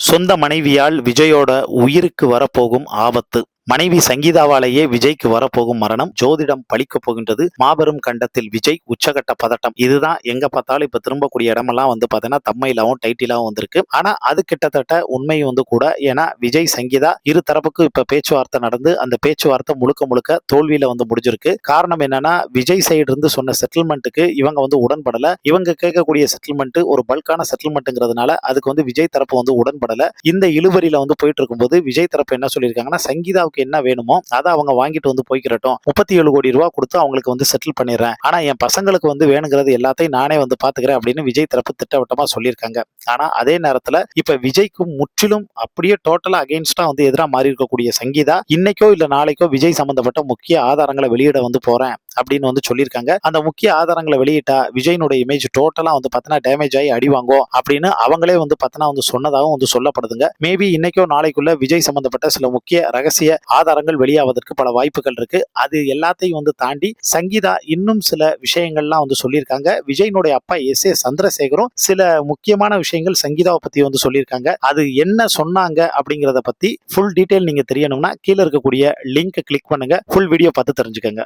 சொந்த மனைவியால் விஜயோட உயிருக்கு வரப்போகும் ஆபத்து. மனைவி சங்கீதாவாலேயே விஜய்க்கு வரப்போகும் மரணம் ஜோதிடம் பழிக்க போகின்றது. மாபெரும் கண்டத்தில் விஜய் உச்சகட்ட பதட்டம். இதுதான் எங்க பார்த்தாலும் இப்ப திரும்பக்கூடிய இடமெல்லாம் பாத்தீங்கன்னா தம்மையிலாவும் டைட்டிலாவும் வந்திருக்கு. ஆனா அது கிட்டத்தட்ட உண்மை கூட. ஏன்னா விஜய் சங்கீதா இரு தரப்புக்கு இப்ப பேச்சுவார்த்தை நடந்து அந்த பேச்சுவார்த்தை முழுக்க முழுக்க தோல்வியில முடிஞ்சிருக்கு. காரணம் என்னன்னா விஜய் சைடு இருந்து சொன்ன செட்டில்மெண்ட்டுக்கு இவங்க உடன்படல. இவங்க கேட்கக்கூடிய செட்டில்மெண்ட் ஒரு பல்கான செட்டில்மெண்ட்ங்கிறதுனால அதுக்கு விஜய் தரப்பு உடன்படல. இந்த இழுவரியில போயிட்டு இருக்கும்போது விஜய் தரப்பு என்ன சொல்லியிருக்காங்கன்னா சங்கீதாவுக்கு என்ன வேணுமோ அதை அவங்க வாங்கிட்டு போய்க்கிறட்டும். 37 கோடி ரூபாய் கொடுத்து அவங்களுக்கு செட்டில் பண்ணிடுறேன். ஆனா என் பசங்களுக்கு வேணுங்கிறது எல்லாத்தையும் நானே பாத்துக்கிறேன் அப்படின்னு விஜய் தரப்பு திட்டவட்டமா சொல்லியிருக்காங்க. ஆனா அதே நேரத்துல இப்ப விஜய்க்கு முற்றிலும் அப்படியே டோட்டலா அகைன்ஸ்டா எதிராக மாறி இருக்கக்கூடிய சங்கீதா இன்னைக்கோ இல்ல நாளைக்கோ விஜய் சம்பந்தப்பட்ட முக்கிய ஆதாரங்களை வெளியிட போறேன் அப்படின்னு சொல்லியிருக்காங்க. அந்த முக்கிய ஆதாரங்களை வெளியிட்டா விஜயனுடைய இமேஜ் டோட்டலா பாத்தீங்கன்னா டேமேஜ் ஆகி அடி வாங்கும் அப்படின்னு அவங்களே பாத்தீங்கன்னா சொன்னதாகவும் சொல்லப்படுதுங்க. மேபி இன்னைக்கோ நாளைக்குள்ள விஜய் சம்பந்தப்பட்ட சில முக்கிய ரகசிய ஆதாரங்கள் வெளியாவதற்கு பல வாய்ப்புகள் இருக்கு. அது எல்லாத்தையும் தாண்டி சங்கீதா இன்னும் சில விஷயங்கள்லாம் சொல்லியிருக்காங்க. விஜயனுடைய அப்பா எஸ்.ஏ. சந்திரசேகரும் சில முக்கியமான விஷயங்கள் சங்கீதாவை பத்தி சொல்லியிருக்காங்க. அது என்ன சொன்னாங்க அப்படிங்கறத பத்தி ஃபுல் டீடைல் நீங்க தெரியணும்னா கீழே இருக்கக்கூடிய லிங்க் கிளிக் பண்ணுங்க. ஃபுல் வீடியோ பார்த்து தெரிஞ்சுக்கங்க.